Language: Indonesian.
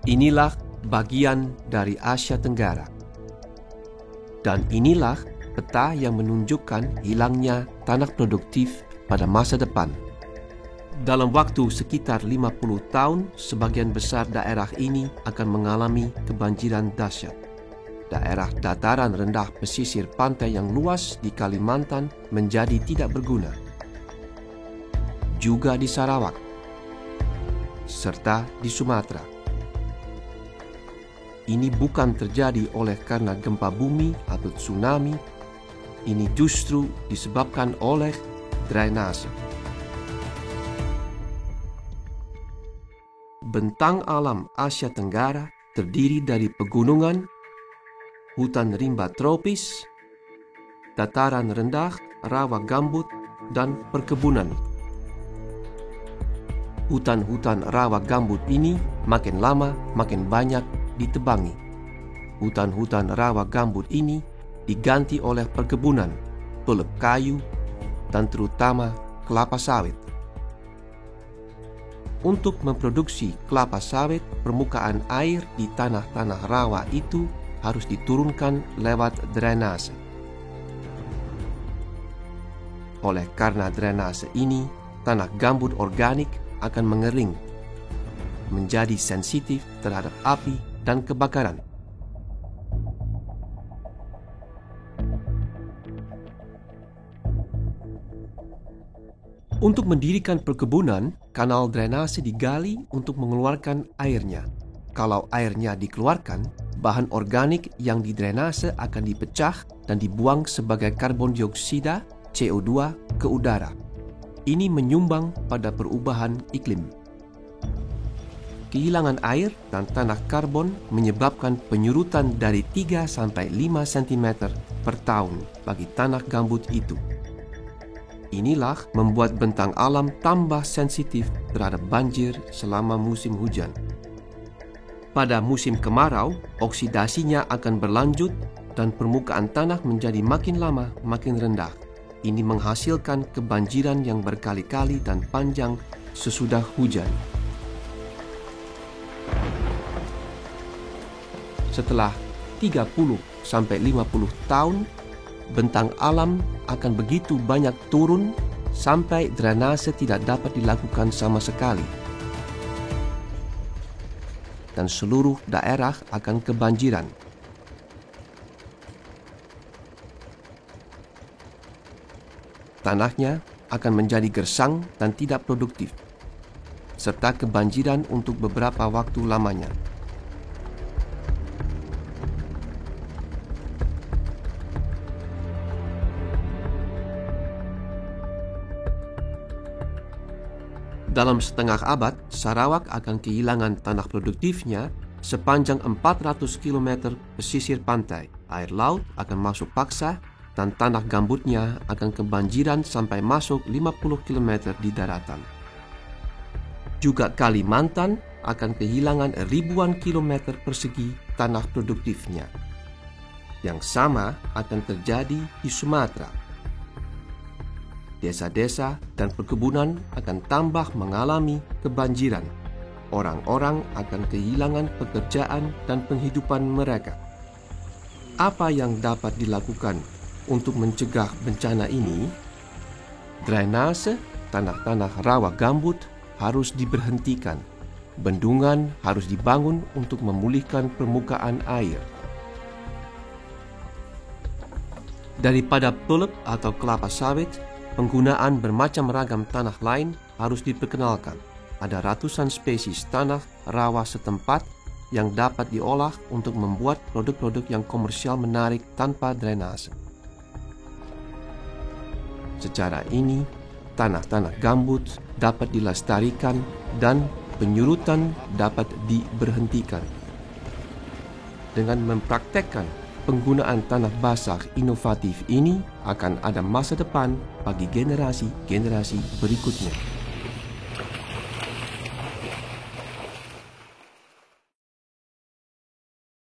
Inilah bagian dari Asia Tenggara. Dan inilah peta yang menunjukkan hilangnya tanah produktif pada masa depan. Dalam waktu sekitar 50 tahun, sebagian besar daerah ini akan mengalami kebanjiran dahsyat. Daerah dataran rendah pesisir pantai yang luas di Kalimantan menjadi tidak berguna. Juga di Sarawak, serta di Sumatera. Ini bukan terjadi oleh karena gempa bumi atau tsunami. Ini justru disebabkan oleh drainase. Bentang alam Asia Tenggara terdiri dari pegunungan, hutan rimba tropis, dataran rendah, rawa gambut, dan perkebunan. Hutan-hutan rawa gambut ini makin lama makin banyak ditebangi. Hutan-hutan rawa gambut ini diganti oleh perkebunan, peluk kayu, dan terutama kelapa sawit. Untuk memproduksi kelapa sawit, permukaan air di tanah-tanah rawa itu harus diturunkan lewat drainase. Oleh karena drainase ini, tanah gambut organik akan mengering, menjadi sensitif terhadap api dan kebakaran. Untuk mendirikan perkebunan, kanal drainase digali untuk mengeluarkan airnya. Kalau airnya dikeluarkan, bahan organik yang didrainase akan dipecah dan dibuang sebagai karbon dioksida CO2 ke udara. Ini menyumbang pada perubahan iklim. Kehilangan air dan tanah karbon menyebabkan penyurutan dari 3 sampai 5 cm per tahun bagi tanah gambut itu. Inilah membuat bentang alam tambah sensitif terhadap banjir selama musim hujan. Pada musim kemarau, oksidasinya akan berlanjut dan permukaan tanah menjadi makin lama makin rendah. Ini menghasilkan kebanjiran yang berkali-kali dan panjang sesudah hujan. Setelah 30 sampai 50 tahun, bentang alam akan begitu banyak turun sampai drainase tidak dapat dilakukan sama sekali. Dan seluruh daerah akan kebanjiran. Tanahnya akan menjadi gersang dan tidak produktif, serta kebanjiran untuk beberapa waktu lamanya. Dalam setengah abad, Sarawak akan kehilangan tanah produktifnya sepanjang 400 km pesisir pantai. Air laut akan masuk paksa dan tanah gambutnya akan kebanjiran sampai masuk 50 km di daratan. Juga Kalimantan akan kehilangan ribuan kilometer persegi tanah produktifnya. Yang sama akan terjadi di Sumatera. Desa-desa dan perkebunan akan tambah mengalami kebanjiran. Orang-orang akan kehilangan pekerjaan dan penghidupan mereka. Apa yang dapat dilakukan untuk mencegah bencana ini? Drainase tanah-tanah rawa gambut harus diberhentikan. Bendungan harus dibangun untuk memulihkan permukaan air. Daripada peluk atau kelapa sawit, penggunaan bermacam ragam tanah lain harus diperkenalkan. Ada ratusan spesies tanah rawa setempat yang dapat diolah untuk membuat produk-produk yang komersial menarik tanpa drainase. Secara ini, tanah-tanah gambut dapat dilestarikan dan penyurutan dapat diberhentikan. Dengan mempraktekkan penggunaan tanah basah inovatif ini akan ada masa depan bagi generasi-generasi berikutnya.